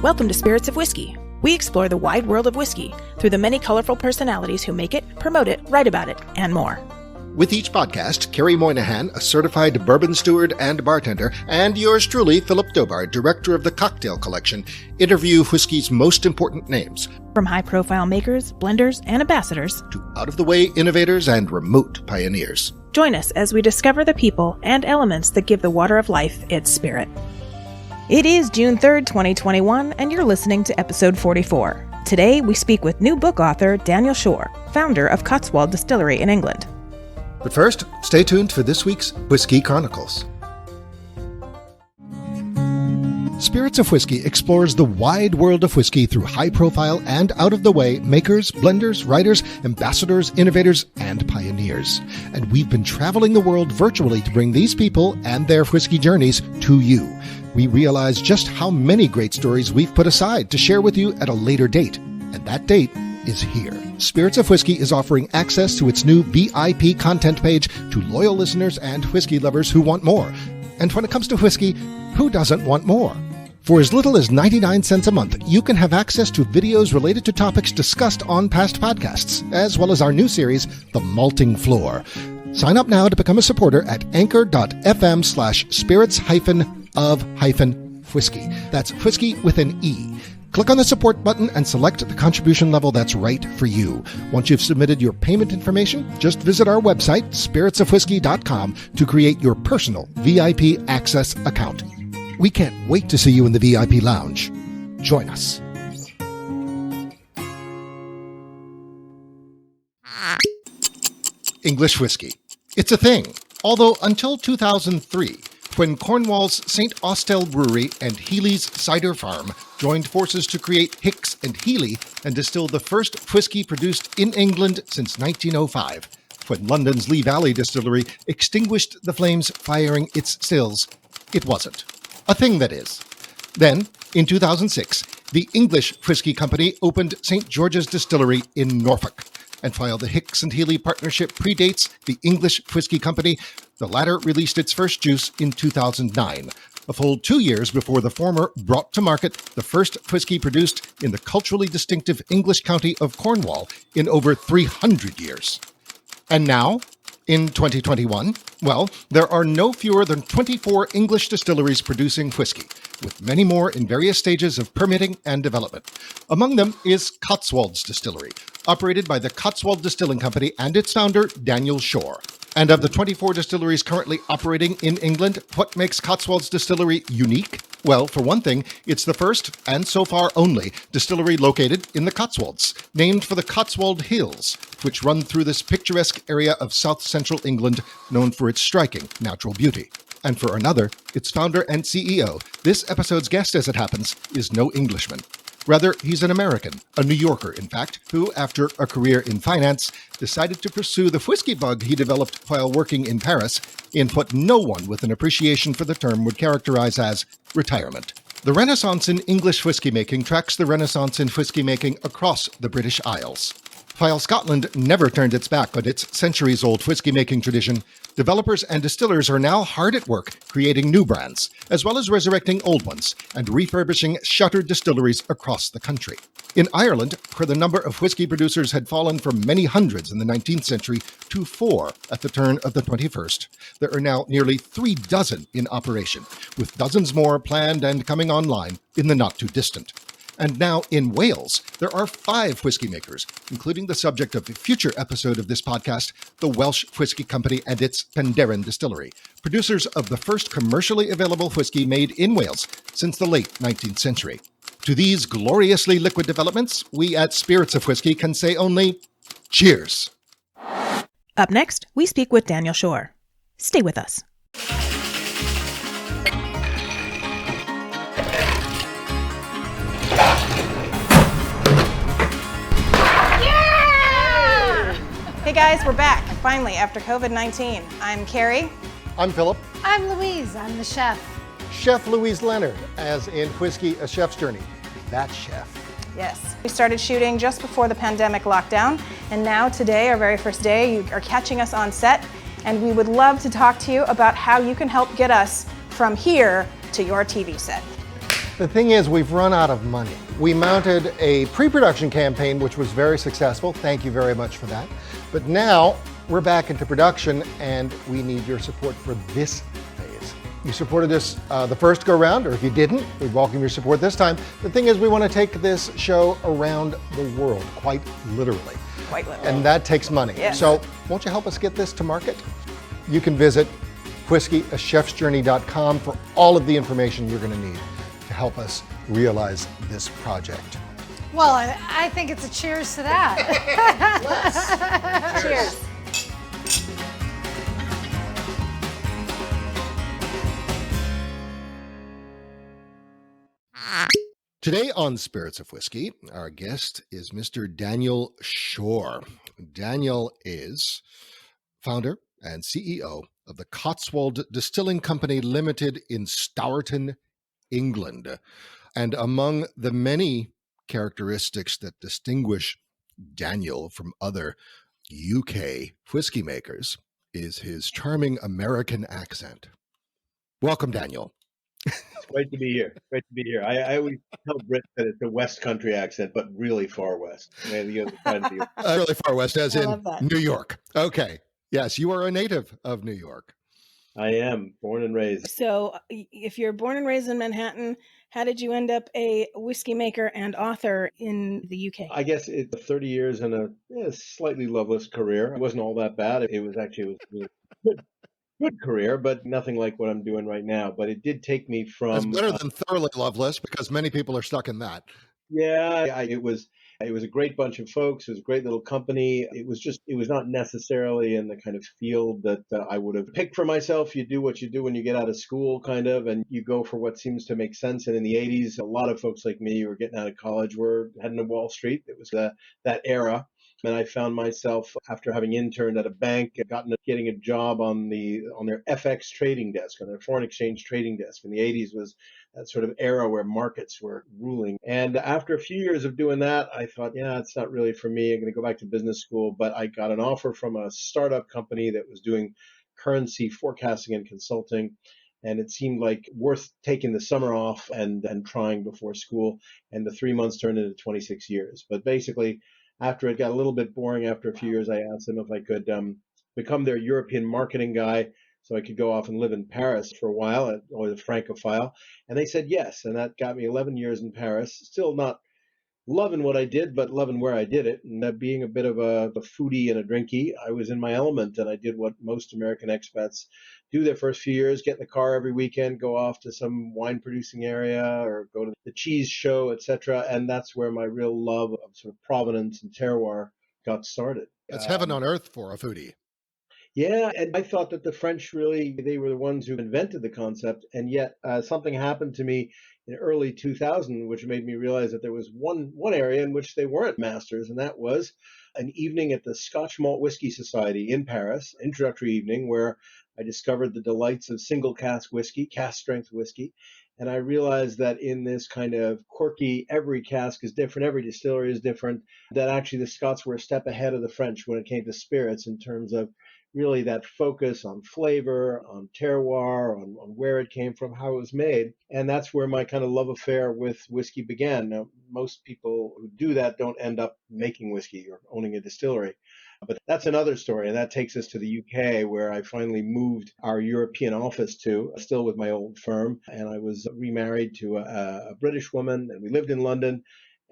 Welcome to Spirits of Whiskey. We explore the wide world of whiskey through the many colorful personalities who make it, promote it, write about it, and more. With each podcast, Kerry Moynihan, a certified bourbon steward and bartender, and yours truly, Philip Dobar, director of the Cocktail Collection, interview whiskey's most important names. From high-profile makers, blenders, and ambassadors, to out-of-the-way innovators and remote pioneers. Join us as we discover the people and elements that give the water of life its spirit. It is June 3rd, 2021, and you're listening to episode 44. Today, we speak with new book author Daniel Szor, founder of Cotswolds Distillery in England. But first, stay tuned for this week's Whiskey Chronicles. Spirits of Whiskey explores the wide world of whiskey through high-profile and out-of-the-way makers, blenders, writers, ambassadors, innovators, and pioneers. And we've been traveling the world virtually to bring these people and their whiskey journeys to you. We realize just how many great stories we've put aside to share with you at a later date. And that date is here. Spirits of Whiskey is offering access to its new VIP content page to loyal listeners and whiskey lovers who want more. And when it comes to whiskey, who doesn't want more? For as little as 99 cents a month, you can have access to videos related to topics discussed on past podcasts, as well as our new series, The Malting Floor. Sign up now to become a supporter at anchor.fm/spirits-of-whiskey. That's whiskey with an E. Click on the support button and select the contribution level that's right for you. Once you've submitted your payment information, just visit our website, spiritsofwhiskey.com, to create your personal VIP access account. We can't wait to see you in the VIP lounge. Join us. English whiskey. It's a thing, although until 2003, when Cornwall's St. Austell Brewery and Healy's Cider Farm joined forces to create Hicks and Healy and distill the first whiskey produced in England since 1905, when London's Lee Valley Distillery extinguished the flames firing its stills, it wasn't. A thing, that is. Then, in 2006, the English Whiskey Company opened St. George's Distillery in Norfolk, and while the Hicks and Healy partnership predates the English Whiskey Company, the latter released its first juice in 2009, a full 2 years before the former brought to market the first whiskey produced in the culturally distinctive English county of Cornwall in over 300 years. And now, in 2021, well, there are no fewer than 24 English distilleries producing whiskey, with many more in various stages of permitting and development. Among them is Cotswolds Distillery, operated by the Cotswold Distilling Company and its founder, Daniel Szor. And of the 24 distilleries currently operating in England, what makes Cotswolds Distillery unique? Well, for one thing, it's the first, and so far only, distillery located in the Cotswolds, named for the Cotswold Hills, which run through this picturesque area of south-central England known for its striking natural beauty. And for another, its founder and CEO, this episode's guest, as it happens, is no Englishman. Rather, he's an American, a New Yorker, in fact, who, after a career in finance, decided to pursue the whiskey bug he developed while working in Paris in what no one with an appreciation for the term would characterize as retirement. The Renaissance in English whiskey making tracks the Renaissance in whiskey making across the British Isles. While Scotland never turned its back on its centuries-old whiskey-making tradition, developers and distillers are now hard at work creating new brands, as well as resurrecting old ones and refurbishing shuttered distilleries across the country. In Ireland, where the number of whiskey producers had fallen from many hundreds in the 19th century to 4 at the turn of the 21st, there are now nearly 36 in operation, with dozens more planned and coming online in the not-too-distant. And now in Wales, there are 5 whiskey makers, including the subject of a future episode of this podcast, the Welsh Whiskey Company and its Penderyn Distillery, producers of the first commercially available whiskey made in Wales since the late 19th century. To these gloriously liquid developments, we at Spirits of Whiskey can say only, cheers! Up next, we speak with Daniel Szor. Stay with us. Hey guys, we're back, finally, after COVID-19. I'm Carrie. I'm Philip. I'm Louise. I'm the chef. Chef Louise Leonard, as in Whiskey, A Chef's Journey. That chef. Yes. We started shooting just before the pandemic lockdown, and now today, our very first day, you are catching us on set, and we would love to talk to you about how you can help get us from here to your TV set. The thing is, we've run out of money. We mounted a pre-production campaign, which was very successful. Thank you very much for that. But now we're back into production and we need your support for this phase. You supported us the first go round, or if you didn't, we welcome your support this time. The thing is, we want to take this show around the world, quite literally. Quite literally. And that takes money. Yes. So won't you help us get this to market? You can visit whiskey.achefsjourney.com for all of the information you're going to need to help us realize this project. Well, I think it's a cheers to that. Cheers. Today on Spirits of Whiskey, our guest is Mr. Daniel Szor. Daniel is founder and CEO of the Cotswold Distilling Company Limited in Stourton, England. And among the many characteristics that distinguish Daniel from other UK whiskey makers is his charming American accent. Welcome, Daniel. It's great to be here. Great to be here. I always tell Brits that it's a West Country accent, but really far west. The other side of the Really far west, as I in love that. New York. Okay. Yes, you are a native of New York. I am born and raised. So, if you're born and raised in Manhattan, how did you end up a whiskey maker and author in the UK? I guess it's 30 years and a slightly loveless career. It wasn't all that bad. It was really good career, but nothing like what I'm doing right now. But it did take me from. It's better than thoroughly loveless, because many people are stuck in that. It was a great bunch of folks. It was a great little company. It was not necessarily in the kind of field that I would have picked for myself. You do what you do when you get out of school, kind of, and you go for what seems to make sense. And in the 80s, a lot of folks like me who were getting out of college were heading to Wall Street. It was that era. And I found myself, after having interned at a bank, getting a job on their FX trading desk, on their foreign exchange trading desk. In the 80s was that sort of era where markets were ruling. And after a few years of doing that, I thought, it's not really for me. I'm going to go back to business school. But I got an offer from a startup company that was doing currency forecasting and consulting. And it seemed like worth taking the summer off and trying before school. And the 3 months turned into 26 years. But basically, after it got a little bit boring after a few years, I asked them if I could become their European marketing guy so I could go off and live in Paris for a while, always a Francophile. And they said yes. And that got me 11 years in Paris. Still not loving what I did, but loving where I did it. And being a bit of a foodie and a drinky, I was in my element, and I did what most American expats do their first few years: get in the car every weekend, go off to some wine producing area or go to the cheese show, etc. And that's where my real love of sort of provenance and terroir got started. It's heaven on earth for a foodie. Yeah, and I thought that the French they were the ones who invented the concept, and yet something happened to me in early 2000, which made me realize that there was one area in which they weren't masters, and that was an evening at the Scotch Malt Whiskey Society in Paris, introductory evening, where I discovered the delights of single cask whiskey, cask strength whiskey. And I realized that in this kind of quirky, every cask is different, every distillery is different, that actually the Scots were a step ahead of the French when it came to spirits in terms of really that focus on flavor, on terroir, on where it came from, how it was made. And that's where my kind of love affair with whiskey began. Now, most people who do that don't end up making whiskey or owning a distillery. But that's another story. And that takes us to the UK, where I finally moved our European office to, still with my old firm. And I was remarried to a British woman, and we lived in London.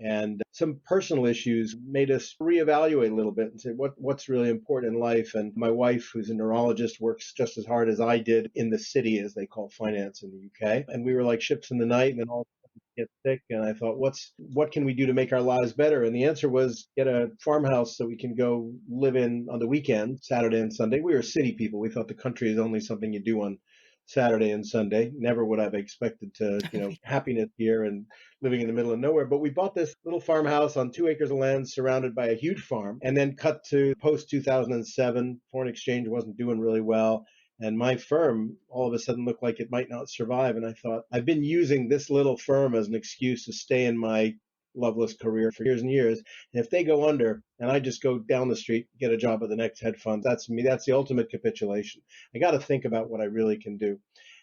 And some personal issues made us reevaluate a little bit and say, what's really important in life? And my wife, who's a neurologist, works just as hard as I did in the city, as they call finance in the UK. And we were like ships in the night, and then all of a sudden we get sick. And I thought, what can we do to make our lives better? And the answer was get a farmhouse so we can go live in on the weekend, Saturday and Sunday. We were city people. We thought the country is only something you do on Saturday and Sunday. Never would I've expected to, happiness here and living in the middle of nowhere. But we bought this little farmhouse on 2 acres of land surrounded by a huge farm, and then cut to post 2007. Foreign exchange wasn't doing really well. And my firm all of a sudden looked like it might not survive. And I thought, I've been using this little firm as an excuse to stay in my loveless career for years and years. And if they go under and I just go down the street, get a job at the next hedge fund, that's me. That's the ultimate capitulation. I got to think about what I really can do.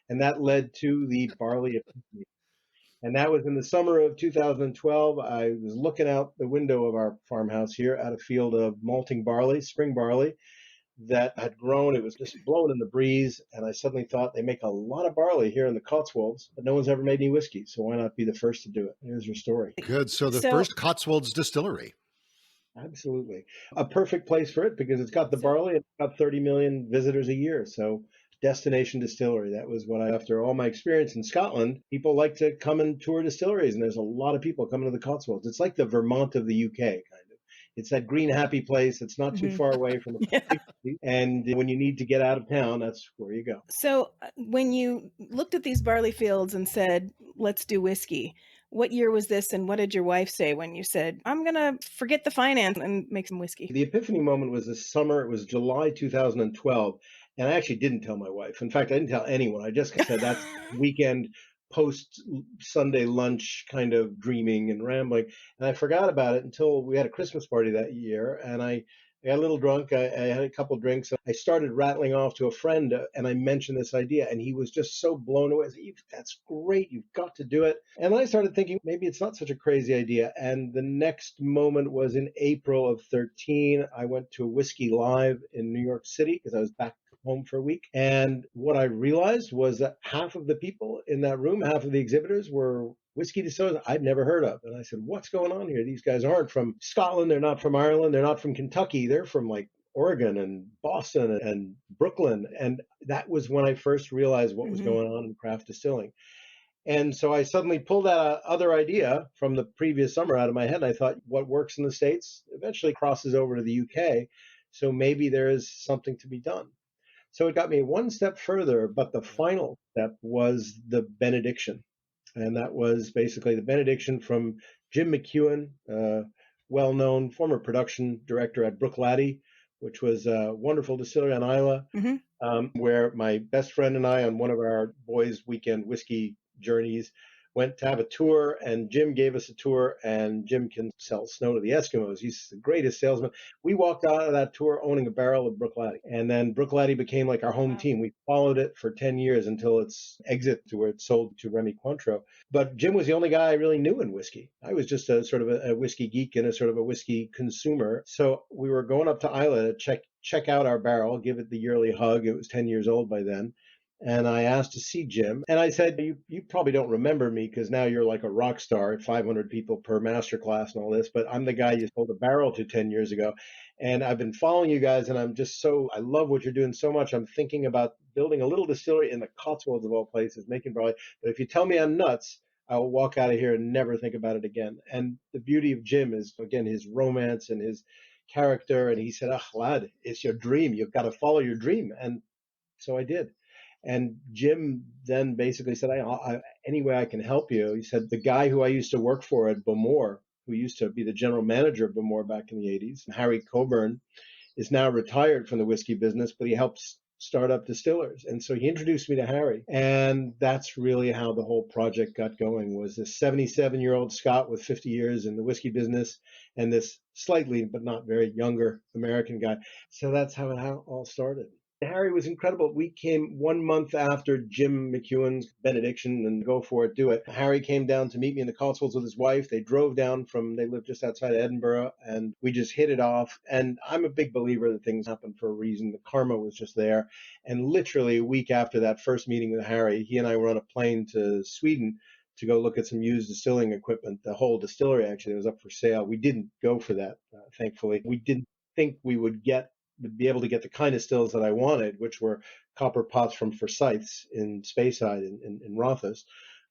And that led to the barley epiphany. And that was in the summer of 2012. I was looking out the window of our farmhouse here at a field of malting barley, spring barley, that had grown. It was just blowing in the breeze. And I suddenly thought they make a lot of barley here in the Cotswolds, but no one's ever made any whiskey. So why not be the first to do it? Here's your story. Good. So the first Cotswolds Distillery. Absolutely. A perfect place for it because it's got the barley and it's got 30 million visitors a year. So destination distillery. That was what after all my experience in Scotland, people like to come and tour distilleries. And there's a lot of people coming to the Cotswolds. It's like the Vermont of the UK, kind of. It's that green, happy place that's not too far away from the city. And when you need to get out of town, that's where you go. So when you looked at these barley fields and said, let's do whiskey, what year was this, and what did your wife say when you said, I'm going to forget the finance and make some whiskey? The epiphany moment was this summer. It was July 2012, and I actually didn't tell my wife. In fact, I didn't tell anyone. I just said that's weekend post-Sunday lunch kind of dreaming and rambling, and I forgot about it until we had a Christmas party that year, and I got a little drunk. I had a couple drinks. I started rattling off to a friend, and I mentioned this idea, and he was just so blown away. I said, that's great. You've got to do it. And then I started thinking, maybe it's not such a crazy idea. And the next moment was in April of 13. I went to a Whiskey Live in New York City because I was back home for a week. And what I realized was that half of the people in that room, half of the exhibitors were whiskey distillers I'd never heard of. And I said, what's going on here? These guys aren't from Scotland. They're not from Ireland. They're not from Kentucky. They're from like Oregon and Boston and Brooklyn. And that was when I first realized what was going on in craft distilling. And so I suddenly pulled that other idea from the previous summer out of my head. And I thought, what works in the States eventually crosses over to the UK. So maybe there is something to be done. So it got me one step further, but the final step was the benediction. And that was basically the benediction from Jim McEwen, well-known former production director at Bruichladdich, which was a wonderful distillery on Islay, where my best friend and I, on one of our boys' weekend whiskey journeys, went to have a tour, and Jim gave us a tour, and Jim can sell snow to the Eskimos. He's the greatest salesman. We walked out of that tour owning a barrel of Bruichladdich, and then Bruichladdich became like our home team. We followed it for 10 years until its exit to where it sold to Remy Cointreau. But Jim was the only guy I really knew in whiskey. I was just a sort of a whiskey geek and a sort of a whiskey consumer. So we were going up to Islay to check out our barrel, give it the yearly hug. It was 10 years old by then. And I asked to see Jim. And I said, you probably don't remember me because now you're like a rock star, 500 people per masterclass and all this. But I'm the guy you sold a barrel to 10 years ago. And I've been following you guys, and I love what you're doing so much. I'm thinking about building a little distillery in the Cotswolds of all places, making barley. But if you tell me I'm nuts, I'll walk out of here and never think about it again. And the beauty of Jim is, again, his romance and his character. And he said, lad, it's your dream. You've got to follow your dream. And so I did. And Jim then basically said, any way I can help you. He said, the guy who I used to work for at Bowmore, who used to be the general manager of Bowmore back in the 80s, Harry Coburn, is now retired from the whiskey business, but he helps start up distillers. And so he introduced me to Harry. And that's really how the whole project got going, was this 77-year-old Scot with 50 years in the whiskey business and this slightly, but not very younger American guy. So that's how it all started. Harry was incredible. We came 1 month after Jim McEwen's benediction and go for it, do it. Harry came down to meet me in the Cotswolds with his wife. They drove down they live just outside of Edinburgh, and we just hit it off. And I'm a big believer that things happen for a reason. The karma was just there. And literally a week after that first meeting with Harry, he and I were on a plane to Sweden to go look at some used distilling equipment. The whole distillery actually was up for sale. We didn't go for that, thankfully. We didn't think we would be able to get the kind of stills that I wanted, which were copper pots from Forsyth's in Speyside in Rothes.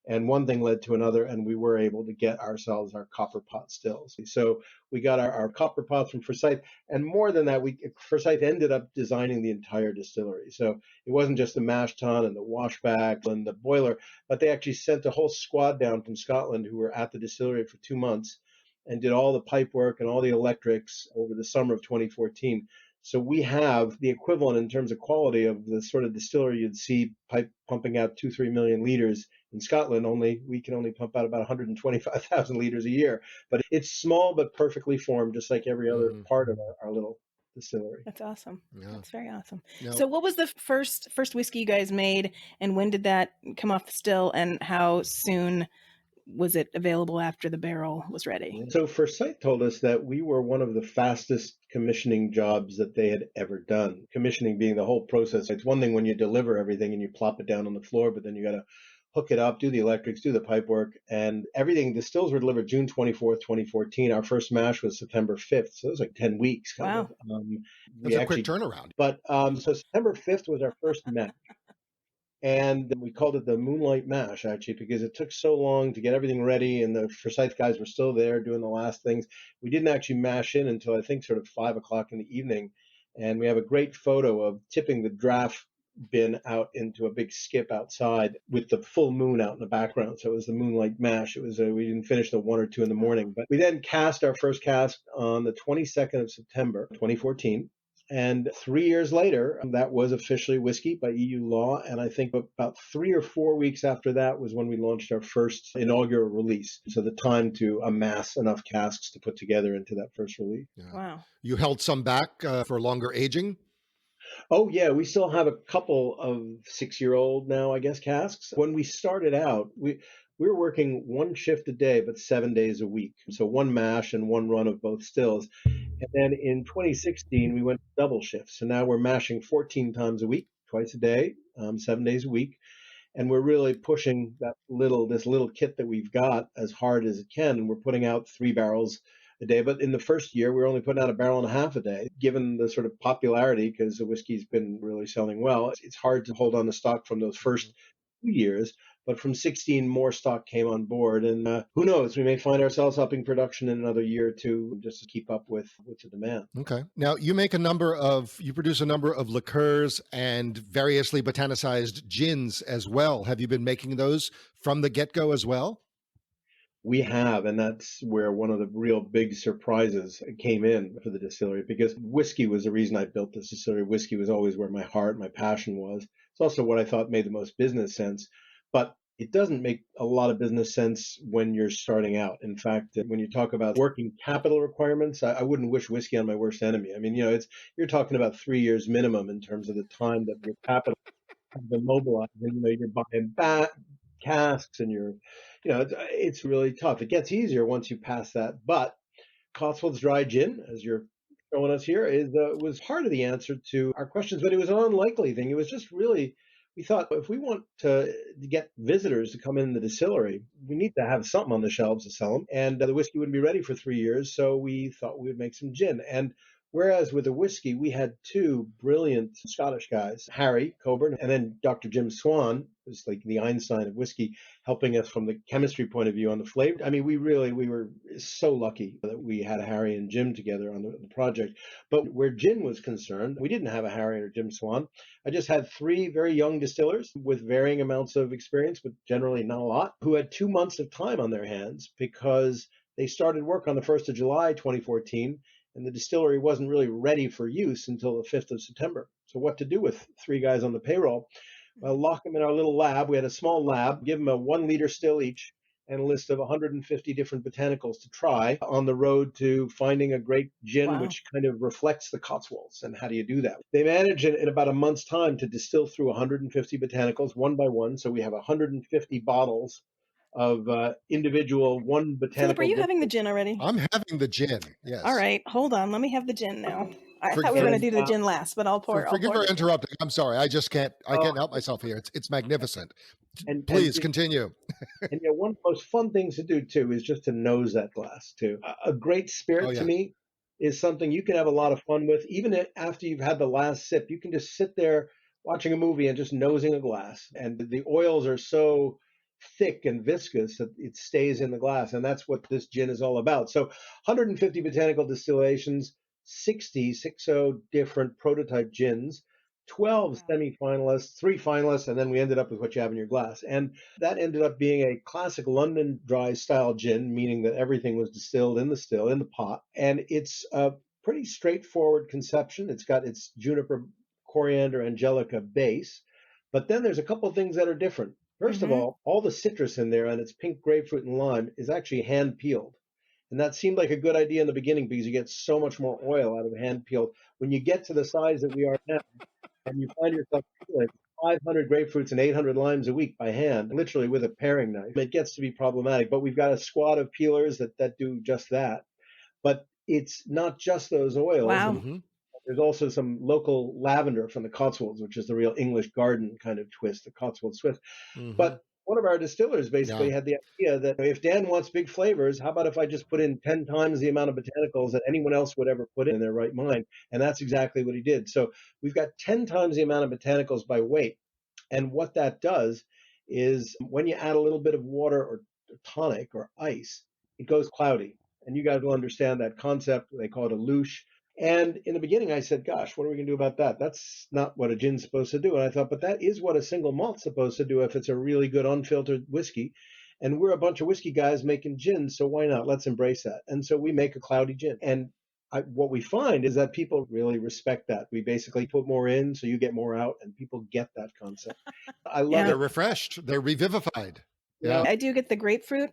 And one thing led to another, and we were able to get ourselves our copper pot stills. So we got our copper pots from Forsyth. And more than that, Forsyth ended up designing the entire distillery. So it wasn't just the mash tun and the washback and the boiler, but they actually sent a whole squad down from Scotland who were at the distillery for 2 months and did all the pipe work and all the electrics over the summer of 2014. So we have the equivalent in terms of quality of the sort of distillery you'd see pipe pumping out 2-3 million liters in Scotland. Only we can only pump out about 125,000 liters a year. But it's small but perfectly formed, just like every other part of our little distillery. That's awesome. Yeah. That's very awesome. Yeah. So what was the first whiskey you guys made, and when did that come off the still, and how soon was it available after the barrel was ready? So Forsyth told us that we were one of the fastest commissioning jobs that they had ever done. Commissioning being the whole process. It's one thing when you deliver everything and you plop it down on the floor, but then you got to hook it up, do the electrics, do the pipe work, and everything. The stills were delivered June 24th, 2014. Our first mash was September 5th. So it was like 10 weeks. Wow. That's a quick turnaround. But so September 5th was our first mash. And we called it the Moonlight Mash, actually, because it took so long to get everything ready, and the Forsyth guys were still there doing the last things. We didn't actually mash in until I think sort of 5 o'clock in the evening. And we have a great photo of tipping the draft bin out into a big skip outside with the full moon out in the background. So it was the Moonlight Mash. It was we didn't finish till 1 or 2 in the morning. But we then cast our first cast on the 22nd of September, 2014. And 3 years later, that was officially whiskey by EU law. And I think about 3 or 4 weeks after that was when we launched our first inaugural release. So the time to amass enough casks to put together into that first release. Yeah. Wow. You held some back for longer aging? Oh, yeah. We still have a couple of 6-year-old now, I guess, casks. When we started out, we were working one shift a day, but 7 days a week. So one mash and one run of both stills. And then in 2016, we went to double shifts. So now we're mashing 14 times a week, twice a day, 7 days a week. And we're really pushing this little kit that we've got as hard as it can. And we're putting out 3 barrels a day. But in the first year, we were only putting out 1.5 barrels a day. Given the sort of popularity, because the whiskey's been really selling well, it's hard to hold on to stock from those first 2 years. But from 16, more stock came on board. And who knows, we may find ourselves upping production in another year or two just to keep up with the demand. Okay. Now, you produce a number of liqueurs and variously botanicized gins as well. Have you been making those from the get-go as well? We have, and that's where one of the real big surprises came in for the distillery, because whiskey was the reason I built this distillery. Whiskey was always where my heart, my passion was. It's also what I thought made the most business sense. But it doesn't make a lot of business sense when you're starting out. In fact, when you talk about working capital requirements, I wouldn't wish whiskey on my worst enemy. I mean, you're talking about 3 years minimum in terms of the time that your capital has been mobilized. And, you're buying casks and it's really tough. It gets easier once you pass that. But Cotswolds Dry Gin, as you're showing us here, was part of the answer to our questions, but it was an unlikely thing. It was just really, we thought, if we want to get visitors to come in the distillery, we need to have something on the shelves to sell them. And the whiskey wouldn't be ready for 3 years, so we thought we would make some gin. And whereas with the whiskey, we had 2 brilliant Scottish guys, Harry Coburn and then Dr. Jim Swan, who's like the Einstein of whiskey, helping us from the chemistry point of view on the flavor. I mean, we were so lucky that we had Harry and Jim together on the project. But where gin was concerned, we didn't have a Harry or Jim Swan. I just had 3 very young distillers with varying amounts of experience, but generally not a lot, who had 2 months of time on their hands because they started work on the 1st of July, 2014, and the distillery wasn't really ready for use until the 5th of September. So what to do with 3 guys on the payroll? Well, lock them in our little lab. We had a small lab, give them a 1 liter still each, and a list of 150 different botanicals to try on the road to finding a great gin, Wow. which kind of reflects the Cotswolds. And how do you do that? They managed in about a month's time to distill through 150 botanicals one by one. So we have 150 bottles of individual one botanical. Philip, are you having the gin already? I'm having the gin, yes. All right, hold on. Let me have the gin now. I thought we were going to do the gin last, but I'll pour. Forgive I'll pour for it. interrupting. I'm sorry. I just can't. I can't help myself here. It's magnificent. Please continue. And one of the most fun things to do too is just to nose that glass too. A great spirit to me is something you can have a lot of fun with, even after you've had the last sip. You can just sit there watching a movie and just nosing a glass, and the oils are so thick and viscous that it stays in the glass, and that's what this gin is all about. So 150 botanical distillations, 60 different prototype gins, 12 semi-finalists, 3 finalists, and then we ended up with what you have in your glass. And that ended up being a classic London dry style gin, meaning that everything was distilled in the still, in the pot. And it's a pretty straightforward conception. It's got its juniper, coriander, angelica base, but then there's a couple of things that are different. First of all the citrus in there and its pink grapefruit and lime is actually hand peeled. And that seemed like a good idea in the beginning because you get so much more oil out of hand peeled. When you get to the size that we are now and you find yourself peeling 500 grapefruits and 800 limes a week by hand, literally with a paring knife. It gets to be problematic, but we've got a squad of peelers that do just that. But it's not just those oils. Wow. Mhm. There's also some local lavender from the Cotswolds, which is the real English garden kind of twist, the Cotswolds twist. Mhm. But one of our distillers basically Yeah. had the idea that if Dan wants big flavors, how about if I just put in 10 times the amount of botanicals that anyone else would ever put in their right mind? And that's exactly what he did. So we've got 10 times the amount of botanicals by weight. And what that does is when you add a little bit of water or tonic or ice, it goes cloudy. And you guys will understand that concept. They call it a louche. And in the beginning, I said, gosh, what are we going to do about that? That's not what a gin's supposed to do. And I thought, but that is what a single malt's supposed to do if it's a really good unfiltered whiskey. And we're a bunch of whiskey guys making gins, so why not? Let's embrace that. And so we make a cloudy gin. And what we find is that people really respect that. We basically put more in, so you get more out, and people get that concept. I love Yeah. They're it. refreshed. They're revivified. Yeah. I do get the grapefruit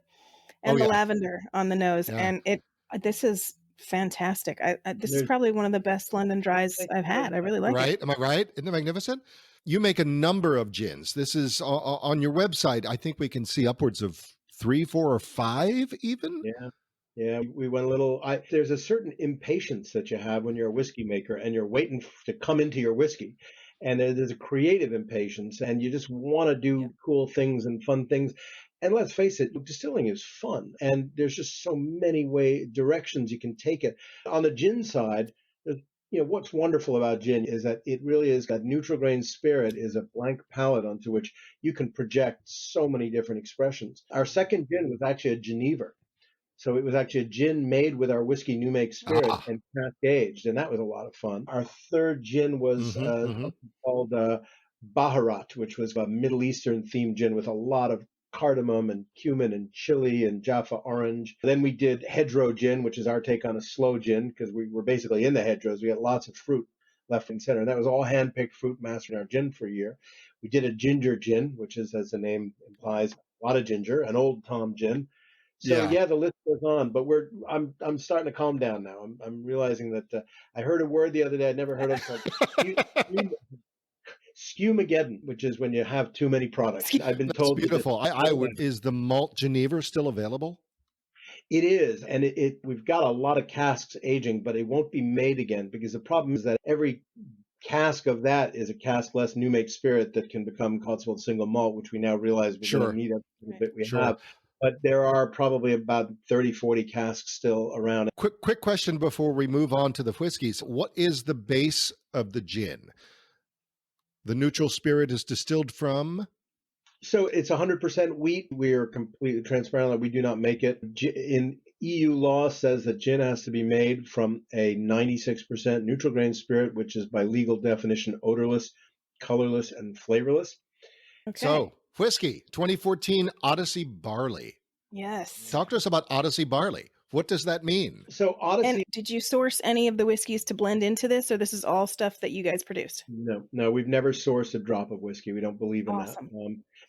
and Oh, the yeah. lavender on the nose, Yeah. and this is fantastic. This is There's- probably one of the best London dries I've had. I really like it. Right? Am I right? Isn't it magnificent? You make a number of gins. This is on your website. I think we can see upwards of 3, 4, or 5 even. Yeah. Yeah, we went a little. There's a certain impatience that you have when you're a whiskey maker and you're waiting to come into your whiskey. And there's a creative impatience, and you just want to do cool things and fun things. And let's face it, distilling is fun, and there's just so many directions you can take it. On the gin side, what's wonderful about gin is that it really is that neutral grain spirit is a blank palette onto which you can project so many different expressions. Our second gin was actually a Genever. So it was actually a gin made with our whiskey new make spirit and cask aged, and that was a lot of fun. Our third gin was something called Baharat, which was a Middle Eastern themed gin with a lot of cardamom and cumin and chili and Jaffa orange. Then we did hedgerow gin, which is our take on a slow gin because we were basically in the hedgerows. We had lots of fruit left and center, and that was all hand-picked fruit mastered in our gin for a year. We did a ginger gin, which is, as the name implies, a lot of ginger, an Old Tom gin. So yeah, the list goes on, but I'm starting to calm down now. I'm realizing that I heard a word the other day I'd never heard of called Skewmageddon, which is when you have too many products. I've been told beautiful. Is the malt Genever still available? It is, and we've got a lot of casks aging, but it won't be made again because the problem is that every cask of that is a cask less new make spirit that can become Cotswold single malt, which we now realize we don't need every bit we have. But there are probably about 30, 40 casks still around. Quick question before we move on to the whiskeys. What is the base of the gin? The neutral spirit is distilled from? So it's 100% wheat. We are completely transparent that we do not make it. In EU law says that gin has to be made from a 96% neutral grain spirit, which is by legal definition odorless, colorless, and flavorless. Okay. So, whiskey, 2014 Odyssey Barley. Yes. Talk to us about Odyssey Barley. What does that mean? So Odyssey. And did you source any of the whiskeys to blend into this, or this is all stuff that you guys produced? No, we've never sourced a drop of whiskey. We don't believe in that.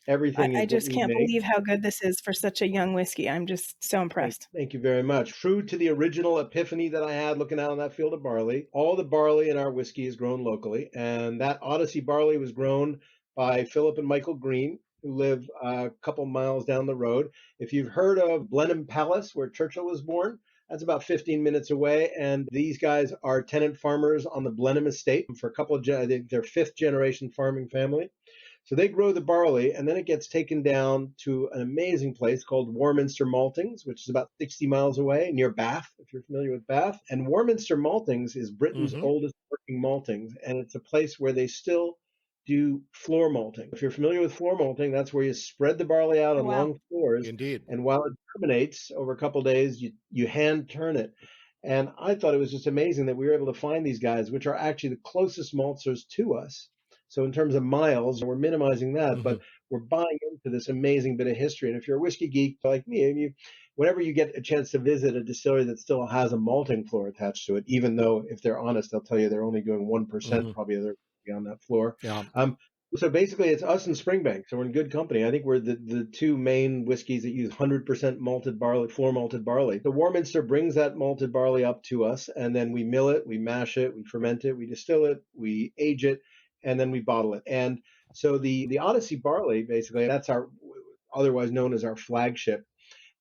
Everything. I just can't believe how good this is for such a young whiskey. I'm just so impressed. Thank you very much. True to the original epiphany that I had looking out on that field of barley. All the barley in our whiskey is grown locally, and that Odyssey barley was grown by Philip and Michael Green, who live a couple miles down the road. If you've heard of Blenheim Palace, where Churchill was born, that's about 15 minutes away. And these guys are tenant farmers on the Blenheim estate for a couple of they're fifth generation farming family. So they grow the barley, and then it gets taken down to an amazing place called Warminster Maltings, which is about 60 miles away near Bath, if you're familiar with Bath. And Warminster Maltings is Britain's oldest working maltings, and it's a place where they still do floor malting. If you're familiar with floor malting, that's where you spread the barley out on long floors. Indeed. And while it germinates over a couple of days, you hand turn it. And I thought it was just amazing that we were able to find these guys, which are actually the closest maltsters to us. So in terms of miles, we're minimizing that, but we're buying into this amazing bit of history. And if you're a whiskey geek like me, whenever you get a chance to visit a distillery that still has a malting floor attached to it, even though if they're honest, they'll tell you they're only doing 1% probably on that floor. Yeah. So basically it's us and Springbank. So we're in good company. I think we're the two main whiskeys that use 100% malted barley, floor malted barley. The Warminster brings that malted barley up to us, and then we mill it, we mash it, we ferment it, we distill it, we age it, and then we bottle it. And So the Odyssey barley, basically, that's our otherwise known as our flagship.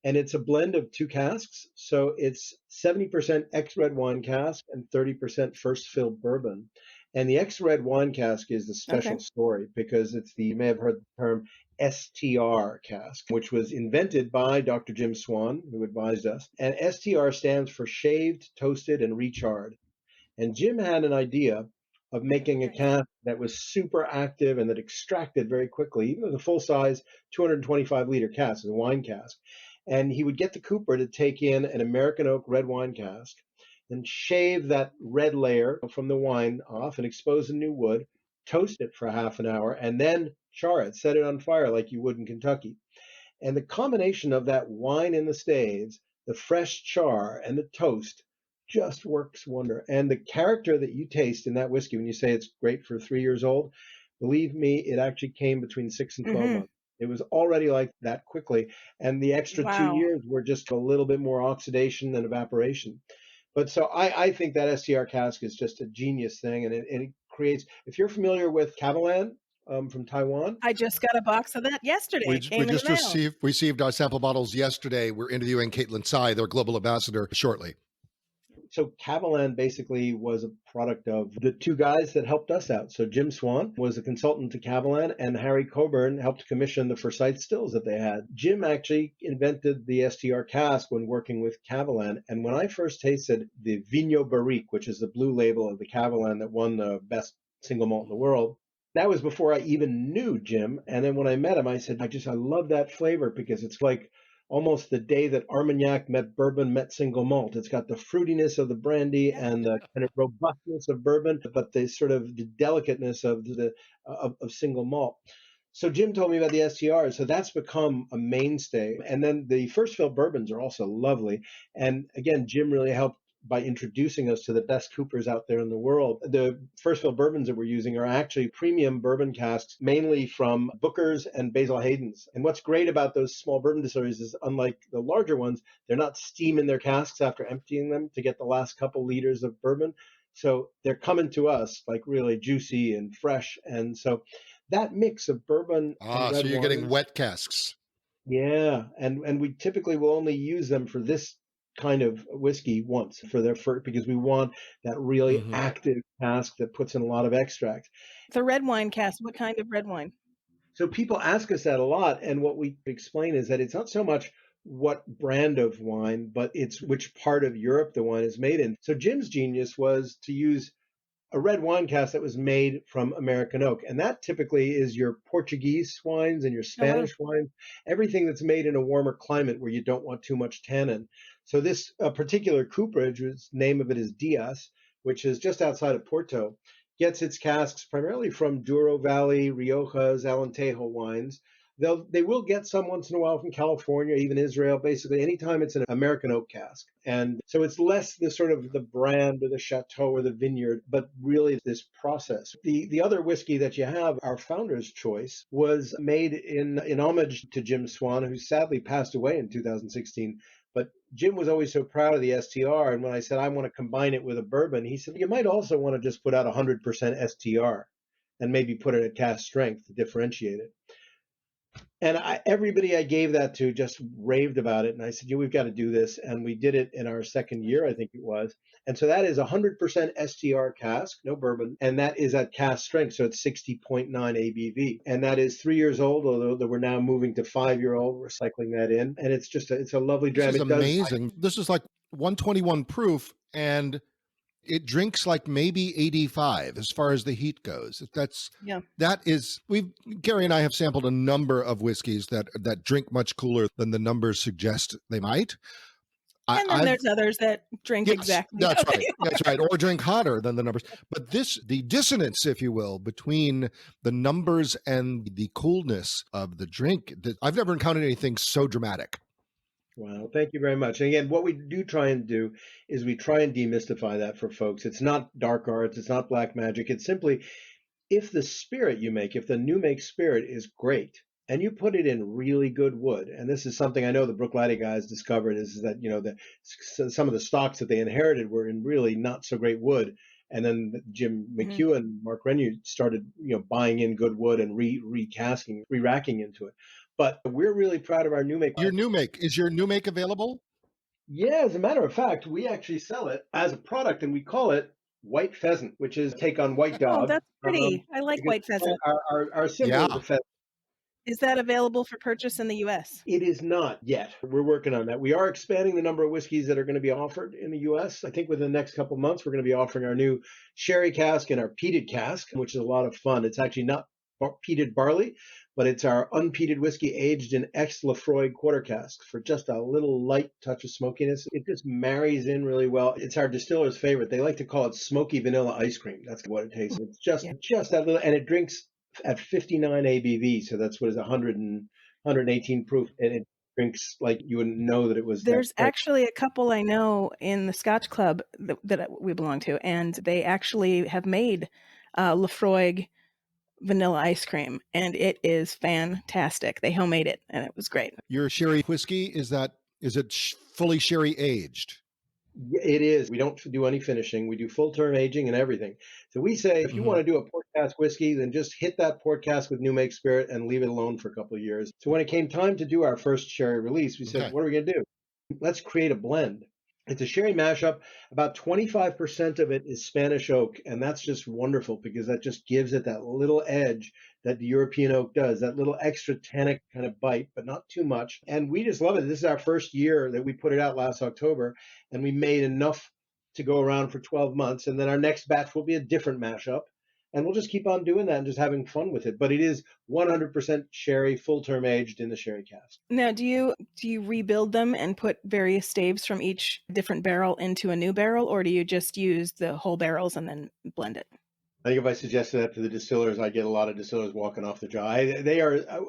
And it's a blend of two casks. So it's 70% ex-red wine cask and 30% first fill bourbon. And the ex-red wine cask is the special Okay. story because you may have heard the term STR cask, which was invented by Dr. Jim Swan, who advised us. And STR stands for shaved, toasted, and recharred. And Jim had an idea of making a cask that was super active and that extracted very quickly, even with a full-size 225-liter cask, a wine cask. And he would get the cooper to take in an American oak red wine cask and shave that red layer from the wine off and expose the new wood, toast it for half an hour, and then char it, set it on fire like you would in Kentucky. And the combination of that wine in the staves, the fresh char, and the toast just works wonder. And the character that you taste in that whiskey, when you say it's great for 3 years old, believe me, it actually came between 6 and 12 months. It was already like that quickly. And the extra 2 years were just a little bit more oxidation and evaporation. But so I think that STR cask is just a genius thing. And it creates, if you're familiar with Cavalan from Taiwan. I just got a box of that yesterday. We just received our sample bottles yesterday. We're interviewing Caitlin Tsai, their global ambassador, shortly. So Cavalan basically was a product of the two guys that helped us out. So Jim Swan was a consultant to Cavalan, and Harry Coburn helped commission the Forsyth stills that they had. Jim actually invented the STR cask when working with Cavalan. And when I first tasted the Vigno Barrique, which is the blue label of the Cavalan that won the best single malt in the world, that was before I even knew Jim. And then when I met him, I said, I love that flavor because it's like almost the day that Armagnac met bourbon met single malt. It's got the fruitiness of the brandy and the kind of robustness of bourbon, but the sort of the delicateness of of single malt. So Jim told me about the STR, so that's become a mainstay. And then the first fill bourbons are also lovely. And again, Jim really helped by introducing us to the best coopers out there in the world. The first fill bourbons that we're using are actually premium bourbon casks, mainly from Booker's and Basil Hayden's. And what's great about those small bourbon distilleries is, unlike the larger ones, they're not steaming their casks after emptying them to get the last couple liters of bourbon. So they're coming to us like really juicy and fresh. And so that mix of bourbon and red so you're wine, getting wet casks. Yeah. And we typically will only use them for this kind of whiskey once because we want that really active cask that puts in a lot of extract. The red wine cask, what kind of red wine? So people ask us that a lot, and what we explain is that it's not so much what brand of wine, but it's which part of Europe the wine is made in. So Jim's genius was to use a red wine cask that was made from American oak. And that typically is your Portuguese wines and your Spanish wines, everything that's made in a warmer climate where you don't want too much tannin. So this particular cooperage, the name of it is Dias, which is just outside of Porto, gets its casks primarily from Douro Valley, Riojas, Alentejo wines. They will get some once in a while from California, even Israel, basically anytime it's an American oak cask. And so it's less the sort of the brand or the chateau or the vineyard, but really this process. The other whiskey that you have, our founder's choice, was made in homage to Jim Swan, who sadly passed away in 2016. But Jim was always so proud of the STR. And when I said, I want to combine it with a bourbon, he said, you might also want to just put out 100% STR and maybe put it at cask strength to differentiate it. And everybody I gave that to just raved about it. And I said, we've got to do this. And we did it in our second year, I think it was. And so that is 100% STR cask, no bourbon. And that is at cask strength. So it's 60.9 ABV. And that is 3 years old, although we're now moving to 5-year-old, recycling that in. And it's just it's a lovely dram. This is amazing. This is like 121 proof, and it drinks like maybe 85 as far as the heat goes. Gary and I have sampled a number of whiskeys that drink much cooler than the numbers suggest they might. And then there's others that drink exactly. That's right. That's right. Or drink hotter than the numbers. But the dissonance, if you will, between the numbers and the coolness of the drink, I've never encountered anything so dramatic. Wow. Thank you very much. And again, what we do try and do is we try and demystify that for folks. It's not dark arts. It's not black magic. It's simply, if the spirit you make, if the new make spirit is great and you put it in really good wood, and this is something I know the Bruichladdich guys discovered is that, some of the stocks that they inherited were in really not so great wood. And then Jim Mhm. McEwen, Mark Renew started, buying in good wood and re-racking into it. But we're really proud of our new make. Your new make, is your new make available? Yeah, as a matter of fact, we actually sell it as a product, and we call it White Pheasant, which is a take on White Oh, Dog. that's pretty. I like Because white pheasant. our symbol is Yeah. a pheasant. Is that available for purchase in the US? It is not yet. We're working on that. We are expanding the number of whiskeys that are going to be offered in the US. I think within the next couple of months, we're going to be offering our new sherry cask and our peated cask, which is a lot of fun. It's actually not peated barley, but it's our unpeated whiskey aged in ex-Laphroaig quarter cask for just a little light touch of smokiness. It just marries in really well. It's our distiller's favorite. They like to call it smoky vanilla ice cream. That's what it tastes. It's just that little, and it drinks at 59 ABV, so that's what is 118 proof, and it drinks like you wouldn't know that it was. There's actually a couple I know in the Scotch Club that we belong to, and they actually have made Laphroaig vanilla ice cream, and it is fantastic. They homemade it, and it was great. Your sherry whiskey, is it fully sherry aged? It is. We don't do any finishing. We do full term aging and everything. So we say if you want to do a port cask whiskey, then just hit that port cask with new make spirit and leave it alone for a couple of years. So when it came time to do our first sherry release, we said, what are we going to do? Let's create a blend. It's a sherry mashup. About 25% of it is Spanish oak, and that's just wonderful because that just gives it that little edge that the European oak does, that little extra tannic kind of bite, but not too much. And we just love it. This is our first year that we put it out last October, and we made enough to go around for 12 months. And then our next batch will be a different mashup. And we'll just keep on doing that and just having fun with it. But it is 100% sherry, full term aged in the sherry cask. Now, do you rebuild them and put various staves from each different barrel into a new barrel, or do you just use the whole barrels and then blend it? I think if I suggested that to the distillers, I get a lot of distillers walking off the jaw.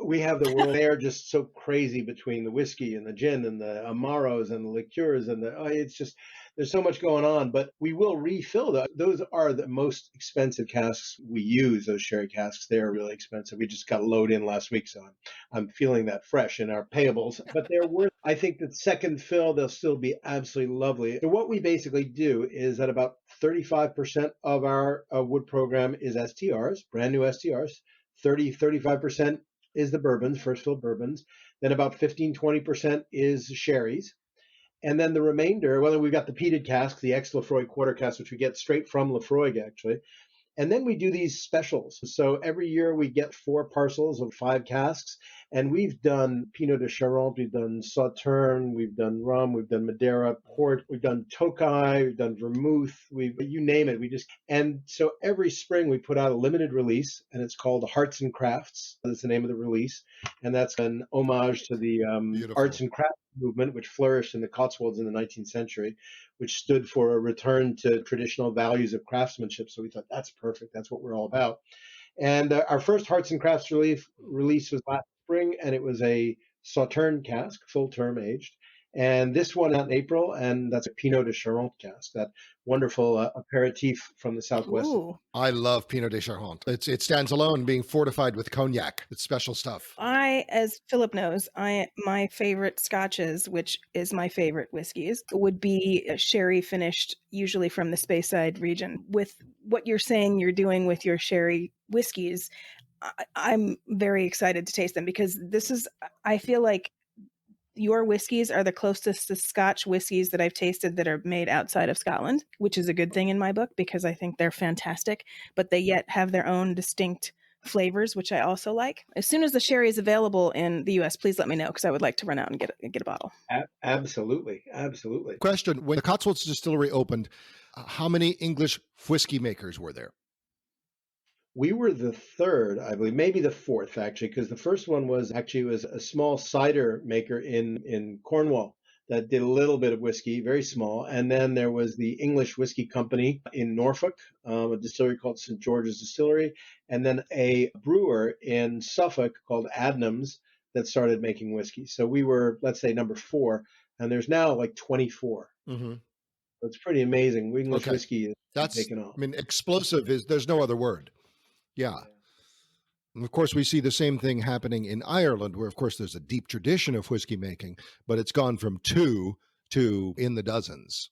We have the world. They are just so crazy between the whiskey and the gin and the amaros and the liqueurs and it's just, there's so much going on, but we will refill those. Those are the most expensive casks we use, those sherry casks. They're really expensive. We just got a load in last week, so I'm feeling that fresh in our payables, but they're worth, I think the second fill, they'll still be absolutely lovely. So what we basically do is that about 35% of our wood program is STRs, brand new STRs. 35% is the bourbons, first fill bourbons. Then about 15-20% is sherries. And then the remainder, well, we've got the peated cask, the ex-Laphroaig quarter cask, which we get straight from Laphroaig, actually. And then we do these specials. So every year we get 4 parcels of 5 casks. And we've done Pinot de Charente, we've done Sauterne, we've done rum, we've done Madeira, port, we've done Tokai, we've done vermouth, you name it. And so every spring we put out a limited release, and it's called Hearts and Crafts. That's the name of the release. And that's an homage to the arts and crafts movement, which flourished in the Cotswolds in the 19th century, which stood for a return to traditional values of craftsmanship. So we thought that's perfect. That's what we're all about. And our first Hearts and Crafts release was last spring, and it was a Sauterne cask, full term aged. And this one out in April, and that's a Pinot de Charente cask, that wonderful aperitif from the Southwest. Ooh. I love Pinot de Charente. It stands alone, being fortified with cognac. It's special stuff. As Philip knows, my favorite scotches, which is my favorite whiskeys, would be sherry finished, usually from the Speyside region. With what you're saying you're doing with your sherry whiskeys, I'm very excited to taste them because I feel like your whiskeys are the closest to Scotch whiskeys that I've tasted that are made outside of Scotland, which is a good thing in my book because I think they're fantastic, but they yet have their own distinct flavors, which I also like. As soon as the sherry is available in the US, please let me know because I would like to run out and get a bottle. Absolutely. Absolutely. Question: when the Cotswolds Distillery opened, how many English whiskey makers were there? We were the third, I believe, maybe the fourth, actually, because the first one was a small cider maker in Cornwall that did a little bit of whiskey, very small. And then there was the English Whiskey Company in Norfolk, a distillery called St. George's Distillery, and then a brewer in Suffolk called Adnams that started making whiskey. So we were, let's say, number 4, and there's now like 24. Mm-hmm. So it's pretty amazing. English whiskey is taken off. I mean, explosive there's no other word. Yeah. And of course, we see the same thing happening in Ireland, where, of course, there's a deep tradition of whiskey making, but it's gone from 2 to in the dozens.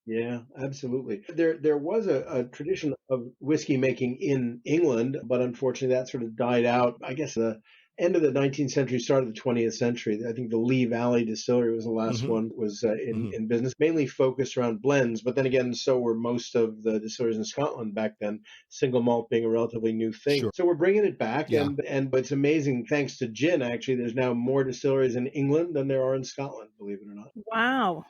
Yeah, absolutely. There was a tradition of whiskey making in England, but unfortunately that sort of died out. I guess the end of the 19th century, start of the 20th century. I think the Lee Valley Distillery was the last Hmm. one was Hmm. in business, mainly focused around blends. But then again, so were most of the distilleries in Scotland back then. Single malt being a relatively new thing. Sure. So we're bringing it back, Yeah. and it's amazing. Thanks to gin, actually, there's now more distilleries in England than there are in Scotland. Believe it or not. Wow.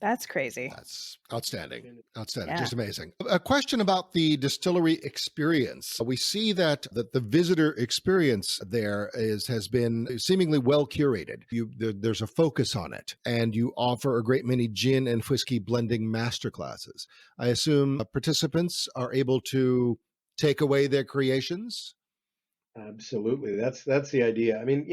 That's crazy. That's outstanding. Outstanding. Yeah. Just amazing. A question about the distillery experience. We see that the visitor experience there has been seemingly well curated. There's a focus on it, and you offer a great many gin and whiskey blending masterclasses. I assume participants are able to take away their creations. Absolutely. That's the idea. I mean,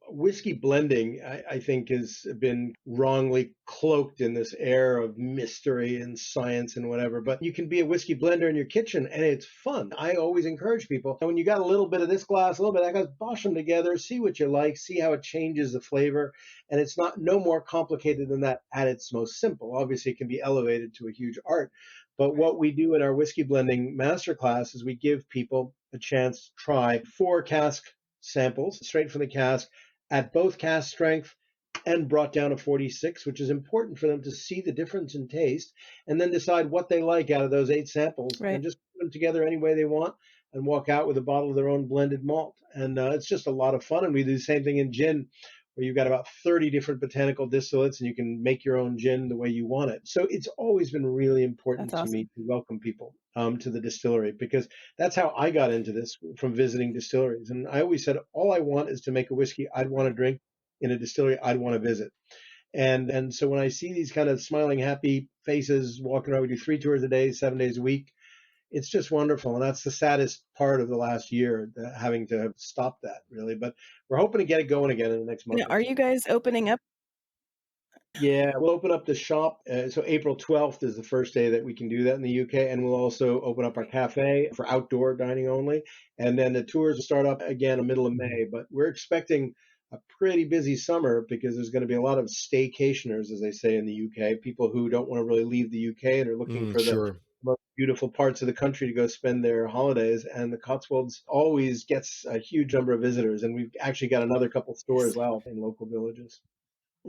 whiskey blending, I think, has been wrongly cloaked in this air of mystery and science and whatever. But you can be a whiskey blender in your kitchen and it's fun. I always encourage people, and when you got a little bit of this glass, a little bit of that glass, bosh them together, see what you like, see how it changes the flavor. And it's not no more complicated than that at its most simple. Obviously, it can be elevated to a huge art. But what we do in our whiskey blending masterclass is we give people a chance to try 4 cask samples straight from the cask at both cask strength and brought down to 46, which is important for them to see the difference in taste and then decide what they like out of those 8 samples Right. and just put them together any way they want and walk out with a bottle of their own blended malt. And it's just a lot of fun. And we do the same thing in gin, where you've got about 30 different botanical distillates and you can make your own gin the way you want it. So it's always been really important That's to me awesome. to welcome people to the distillery, because that's how I got into this, from visiting distilleries. And I always said, all I want is to make a whiskey I'd want to drink in a distillery I'd want to visit. And so when I see these kind of smiling, happy faces walking around, we do 3 tours a day, 7 days a week. It's just wonderful. And that's the saddest part of the last year, having to have stopped that, really. But we're hoping to get it going again in the next month or Are two. you guys opening up? Yeah, we'll open up the shop. So April 12th is the first day that we can do that in the UK. And we'll also open up our cafe for outdoor dining only. And then the tours will start up again in the middle of May. But we're expecting a pretty busy summer because there's going to be a lot of staycationers, as they say in the UK, people who don't want to really leave the UK and are looking for the Sure. most beautiful parts of the country to go spend their holidays. And the Cotswolds always gets a huge number of visitors. And we've actually got another couple stores as well in local villages.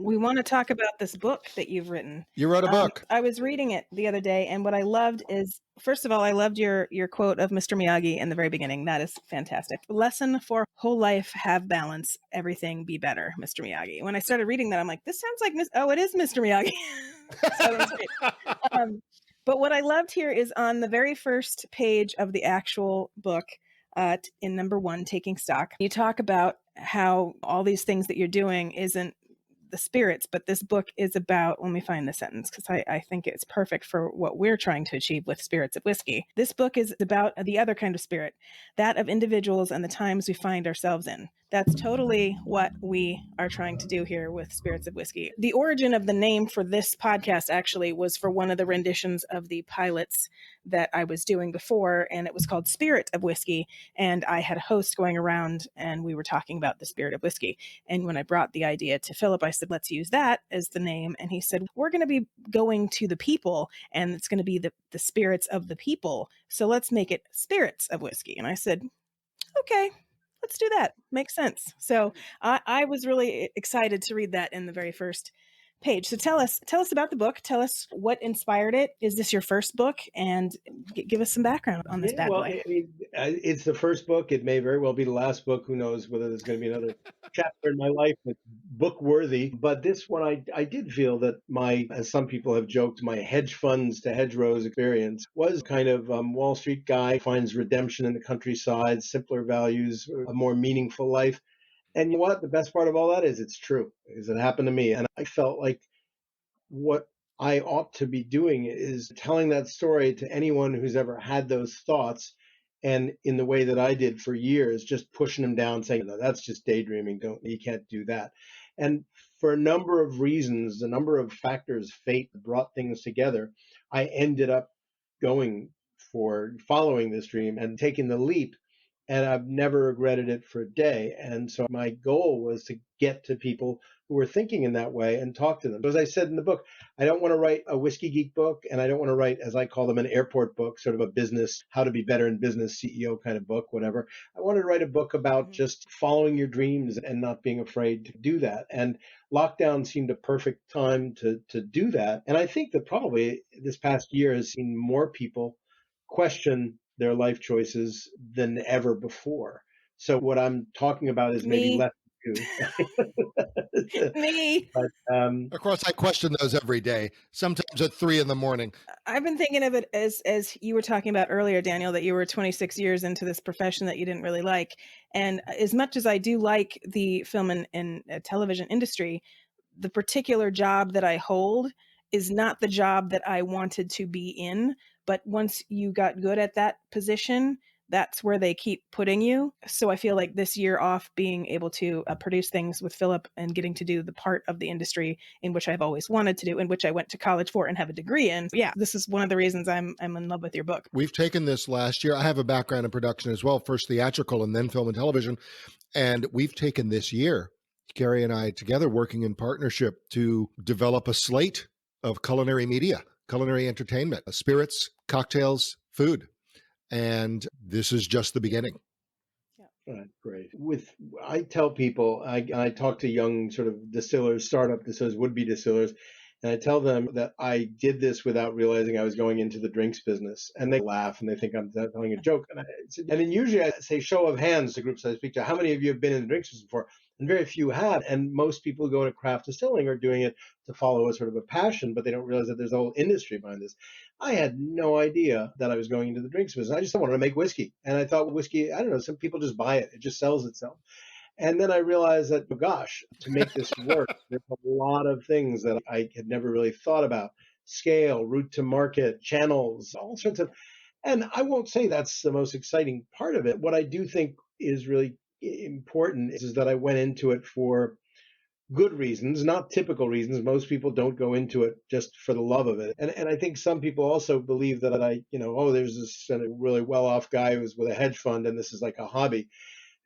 We want to talk about this book that you've written. You wrote a book. I was reading it the other day, and what I loved is, first of all, I loved your quote of Mr. Miyagi in the very beginning. That is fantastic. Lesson for whole life: have balance, everything be better, Mr. Miyagi. When I started reading that, I'm like, this sounds like it is Mr. Miyagi. So that was great. But what I loved here is on the very first page of the actual book, in number 1, Taking Stock, you talk about how all these things that you're doing isn't the spirits, but this book is about, let me find the sentence because I think it's perfect for what we're trying to achieve with Spirits of Whiskey. This book is about the other kind of spirit, that of individuals and the times we find ourselves in. That's totally what we are trying to do here with Spirits of Whiskey. The origin of the name for this podcast actually was for one of the renditions of the pilots that I was doing before, and it was called Spirit of Whiskey. And I had a host going around and we were talking about the Spirit of Whiskey. And when I brought the idea to Philip, I said, let's use that as the name. And he said, we're going to be going to the people and it's going to be the spirits of the people. So let's make it Spirits of Whiskey. And I said, okay, let's do that. Makes sense. So I was really excited to read that in the very first page. So tell us about the book. Tell us what inspired it. Is this your first book? And give us some background on this bad boy. It's the first book. It may very well be the last book. Who knows whether there's going to be another chapter in my life that's book worthy. But this one, I did feel that as some people have joked, my hedge funds to hedgerows experience was kind of Wall Street guy finds redemption in the countryside, simpler values, a more meaningful life. And you know what? The best part of all that is it's true, because it happened to me. And I felt like what I ought to be doing is telling that story to anyone who's ever had those thoughts, and in the way that I did for years, just pushing them down, saying, no, that's just daydreaming. You can't do that. And for a number of reasons, a number of factors, fate brought things together, I ended up going for following this dream and taking the leap and I've never regretted it for a day. And so my goal was to get to people who were thinking in that way and talk to them. But as I said in the book, I don't want to write a whiskey geek book, and I don't want to write, as I call them, an airport book, sort of a business, how to be better in business, CEO kind of book, whatever. I wanted to write a book about just following your dreams and not being afraid to do that. And lockdown seemed a perfect time to do that. And I think that probably this past year has seen more people question their life choices than ever before. So what I'm talking about is maybe less to Me. but Of course, I question those every day, sometimes at 3 a.m. I've been thinking of it as you were talking about earlier, Daniel, that you were 26 years into this profession that you didn't really like. And as much as I do like the film and television industry, the particular job that I hold is not the job that I wanted to be in. But once you got good at that position, that's where they keep putting you. So I feel like this year off, being able to produce things with Philip and getting to do the part of the industry in which I've always wanted to do, in which I went to college for and have a degree in. Yeah, this is one of the reasons I'm in love with your book. We've taken this last year. I have a background in production as well, first theatrical and then film and television. And we've taken this year, Carrie and I together, working in partnership to develop a slate of culinary media, culinary entertainment, spirits, cocktails, food. And this is just the beginning. Great. I tell people, I talk to young sort of distillers, startup distillers, would-be distillers, and I tell them that I did this without realizing I was going into the drinks business. And they laugh and they think I'm telling a joke. And then usually I say, show of hands to groups I speak to, how many of you have been in the drinks business before? And very few have. And most people who go into craft distilling are doing it to follow a sort of a passion, but they don't realize that there's a whole industry behind this. I had no idea that I was going into the drinks business. I just wanted to make whiskey. And I thought whiskey, I don't know, some people just buy it. It just sells itself. And then I realized that, oh gosh, to make this work, there's a lot of things that I had never really thought about. Scale, route to market, channels, all sorts of. And I won't say that's the most exciting part of it. What I do think is really important is that I went into it for good reasons, not typical reasons. Most people don't go into it just for the love of it. And I think some people also believe that there's this really well-off guy who's with a hedge fund and this is like a hobby.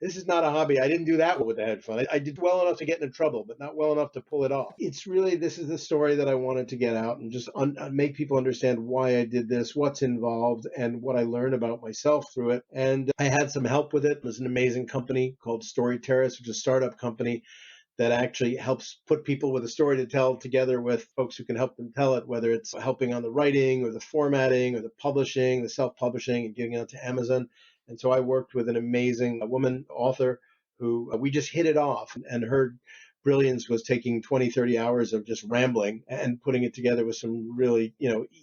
This is not a hobby. I didn't do that well with the hedge fund. I did well enough to get into trouble, but not well enough to pull it off. It's really, this is the story that I wanted to get out and just make people understand why I did this, what's involved, and what I learned about myself through it. And I had some help with it. There's an amazing company called Story Terrace, which is a startup company that actually helps put people with a story to tell together with folks who can help them tell it, whether it's helping on the writing or the formatting or the publishing, the self-publishing, and getting it out to Amazon. And so I worked with an amazing woman author who we just hit it off. And her brilliance was taking 20, 30 hours of just rambling and putting it together with some really,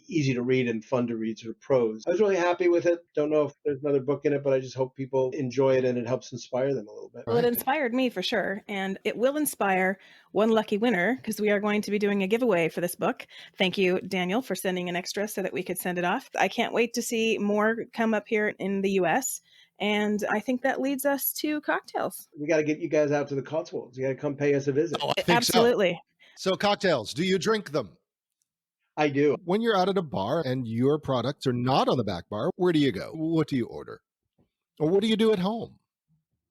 easy to read and fun to read sort of prose. I was really happy with it. Don't know if there's another book in it, but I just hope people enjoy it and it helps inspire them a little bit. Well, it inspired me for sure. And it will inspire one lucky winner because we are going to be doing a giveaway for this book. Thank you, Daniel, for sending an extra so that we could send it off. I can't wait to see more come up here in the U.S., and I think that leads us to cocktails. We got to get you guys out to the Cotswolds. You got to come pay us a visit. Oh, I think Absolutely. So cocktails, do you drink them? I do. When you're out at a bar and your products are not on the back bar, where do you go? What do you order? Or what do you do at home?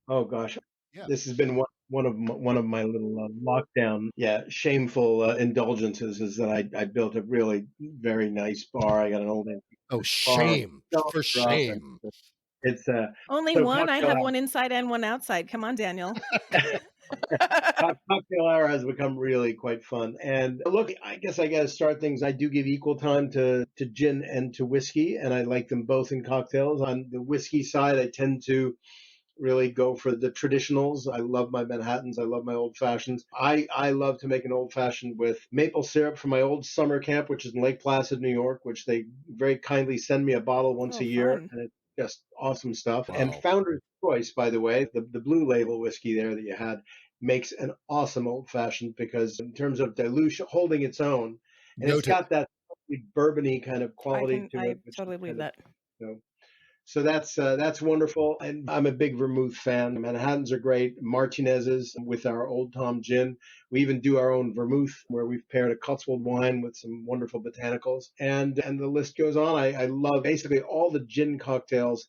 Oh, gosh. Yeah. This has been one of my little lockdown, shameful indulgences is that I built a really very nice bar. I got an old antique Oh, shame. bar. For shame. It's only so one. I cocktail have hour. one inside and one outside. Come on, Daniel. Cocktail hour has become really quite fun. And look, I guess I got to start things. I do give equal time to gin and to whiskey, and I like them both in cocktails. On the whiskey side, I tend to really go for the traditionals. I love my Manhattans. I love my old fashions. I love to make an old fashioned with maple syrup from my old summer camp, which is in Lake Placid, New York, which they very kindly send me a bottle once a year. Fun. And it's just awesome stuff. Wow. And Founder's Choice, by the way, the blue label whiskey there that you had makes an awesome old fashioned because in terms of dilution, holding its own, and it's got that bourbony kind of quality to it. I totally believe that. So that's wonderful. And I'm a big vermouth fan. Manhattans are great. Martinez's with our Old Tom gin. We even do our own vermouth where we've paired a Cotswold wine with some wonderful botanicals. And the list goes on. I love basically all the gin cocktails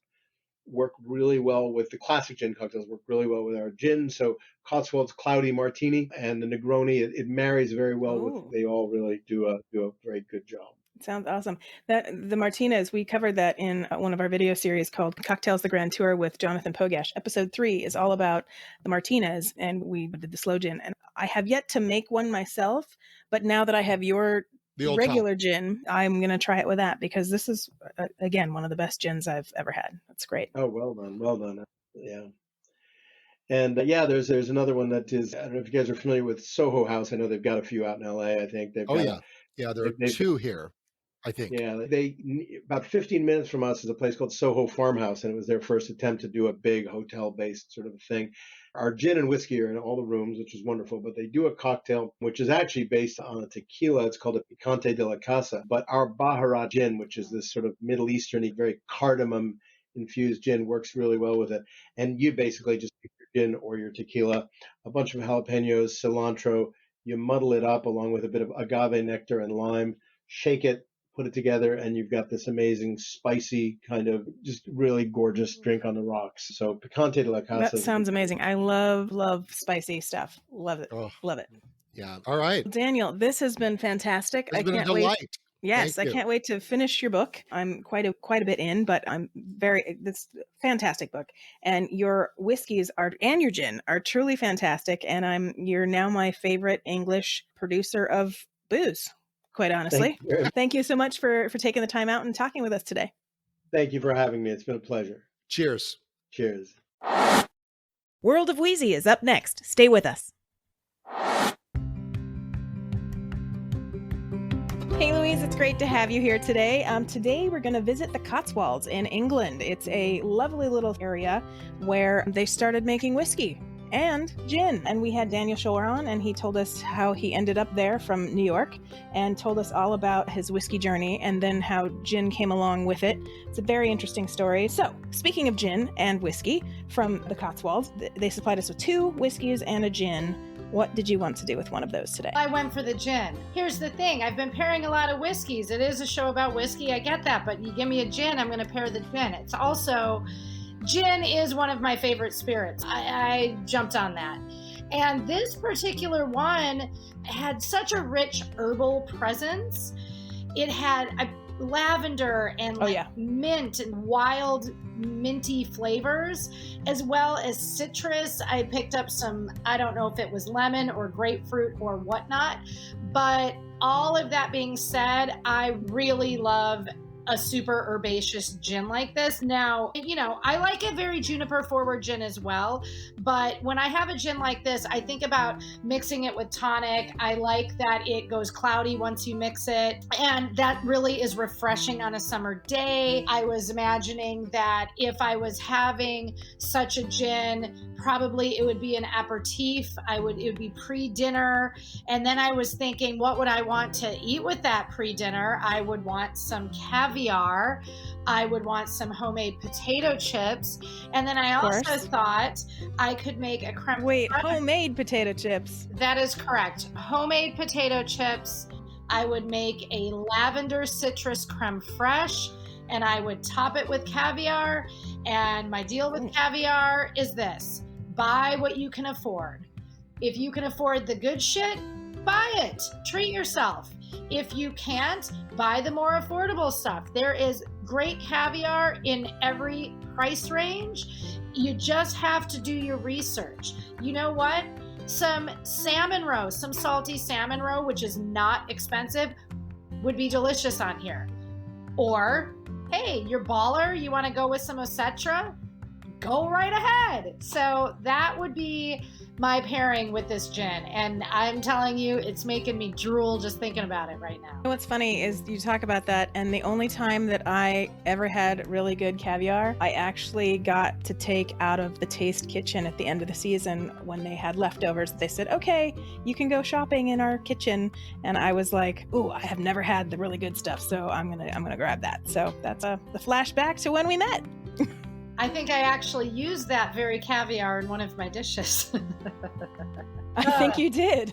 work really well with the classic gin cocktails, work really well with our gin. So Cotswold's Cloudy Martini and the Negroni, it marries very well with, Ooh. they all really do a very good job. Sounds awesome. That the Martinez, we covered that in one of our video series called Cocktails the Grand Tour with Jonathan Pogash. Episode 3 is all about the Martinez, and we did the slow gin. And I have yet to make one myself, but now that I have your regular gin, I'm going to try it with that, because this is, again, one of the best gins I've ever had. That's great. Oh, well done. Yeah. And there's another one that is, I don't know if you guys are familiar with Soho House. I know they've got a few out in LA. I think they've got, yeah, there are 2 here, I think. Yeah, about 15 minutes from us is a place called Soho Farmhouse, and it was their first attempt to do a big hotel-based sort of thing. Our gin and whiskey are in all the rooms, which is wonderful, but they do a cocktail which is actually based on a tequila. It's called a Picante de la Casa. But our Baharat gin, which is this sort of Middle Eastern-y, very cardamom-infused gin, works really well with it. And you basically just take your gin or your tequila, a bunch of jalapenos, cilantro, you muddle it up along with a bit of agave nectar and lime, shake it, put it together, and you've got this amazing, spicy, kind of just really gorgeous drink on the rocks. So Picante de la Casa. That sounds amazing. I love spicy stuff. Love it. Oh, love it. Yeah. All right. Daniel, this has been fantastic. It's been a delight. Yes, I can't wait to finish your book. I'm quite a bit in, but this fantastic book. And your whiskeys and your gin are truly fantastic. And you're now my favorite English producer of booze, quite honestly. Thank you so much for taking the time out and talking with us today. Thank you for having me. It's been a pleasure. Cheers. Cheers. World of Wheezy is up next. Stay with us. Hey Louise, it's great to have you here today. Today we're going to visit the Cotswolds in England. It's a lovely little area where they started making whiskey and gin. And we had Daniel Szor on, and he told us how he ended up there from New York and told us all about his whiskey journey and then how gin came along with it. It's a very interesting story. So, speaking of gin and whiskey from the Cotswolds, they supplied us with 2 whiskeys and a gin. What did you want to do with one of those today? I went for the gin. Here's the thing. I've been pairing a lot of whiskeys. It is a show about whiskey. I get that. But you give me a gin, I'm going to pair the gin. It's also, gin is one of my favorite spirits. I jumped on that. And this particular one had such a rich herbal presence. It had lavender and mint and wild minty flavors, as well as citrus. I picked up some, I don't know if it was lemon or grapefruit or whatnot, but all of that being said, I really love a super herbaceous gin like this. Now, I like a very juniper forward gin as well, but when I have a gin like this, I think about mixing it with tonic. I like that it goes cloudy once you mix it, and that really is refreshing on a summer day. I was imagining that if I was having such a gin, probably it would be an aperitif. It would be pre-dinner, and then I was thinking, what would I want to eat with that pre-dinner? I would want some caviar. I would want some homemade potato chips. And then I also thought I could make a creme. Wait, homemade potato chips? That is correct. Homemade potato chips. I would make a Lavender-Citrus Crème Fraîche, and I would top it with caviar. And my deal with caviar is this: buy what you can afford. If you can afford the good shit, buy it. Treat yourself. If you can't, buy the more affordable stuff. There is great caviar in every price range. You just have to do your research. You know what? Some salmon roe, some salty salmon roe, which is not expensive, would be delicious on here. Or, hey, you're baller, you want to go with some Osetra? Go right ahead. So that would be my pairing with this gin. And I'm telling you, it's making me drool just thinking about it right now. What's funny is you talk about that, and the only time that I ever had really good caviar, I actually got to take out of the Taste Kitchen at the end of the season when they had leftovers. They said, okay, you can go shopping in our kitchen. And I was like, ooh, I have never had the really good stuff, so I'm gonna grab that. So that's the flashback to when we met. I think I actually used that very caviar in one of my dishes. I think you did.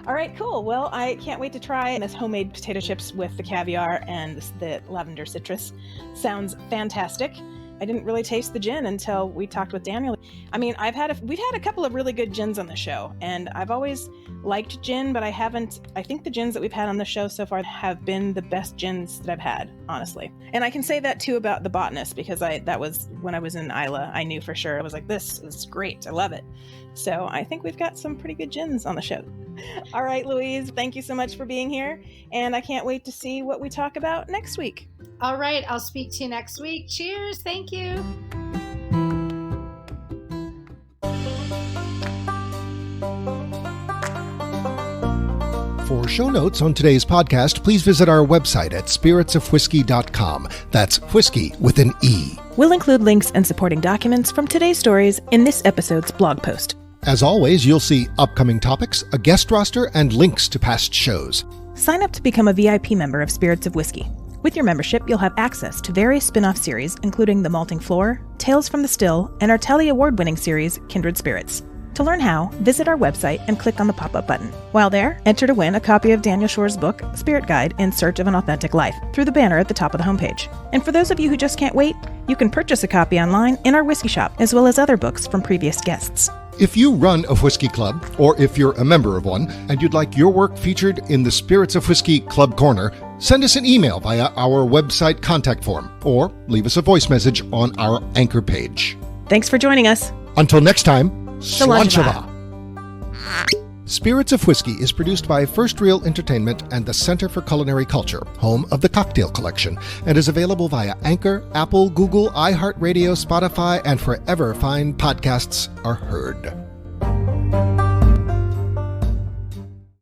All right, cool. Well, I can't wait to try this homemade potato chips with the caviar and the lavender citrus. Sounds fantastic. I didn't really taste the gin until we talked with Daniel. I mean, we've had a couple of really good gins on the show, and I've always liked gin, but I think the gins that we've had on the show so far have been the best gins that I've had, honestly. And I can say that too about the Botanist, because that was when I was in Isla, I knew for sure. I was like, this is great. I love it. So I think we've got some pretty good gins on the show. All right, Louise, thank you so much for being here. And I can't wait to see what we talk about next week. All right, I'll speak to you next week. Cheers. Thank you. For show notes on today's podcast, please visit our website at spiritsofwhiskey.com. That's whiskey with an E. We'll include links and supporting documents from today's stories in this episode's blog post. As always, you'll see upcoming topics, a guest roster, and links to past shows. Sign up to become a VIP member of Spirits of Whiskey. With your membership, you'll have access to various spin-off series, including The Malting Floor, Tales from the Still, and our Telly Award-winning series, Kindred Spirits. To learn how, visit our website and click on the pop-up button. While there, enter to win a copy of Daniel Szor's book, Spirit Guide in Search of an Authentic Life, through the banner at the top of the homepage. And for those of you who just can't wait, you can purchase a copy online in our whiskey shop, as well as other books from previous guests. If you run a whiskey club, or if you're a member of one, and you'd like your work featured in the Spirits of Whiskey Club Corner, send us an email via our website contact form, or leave us a voice message on our Anchor page. Thanks for joining us. Until next time, Sláinte. Spirits of Whiskey is produced by First Reel Entertainment and the Center for Culinary Culture, home of the Cocktail Collection, and is available via Anchor, Apple, Google, iHeartRadio, Spotify, and wherever fine podcasts are heard.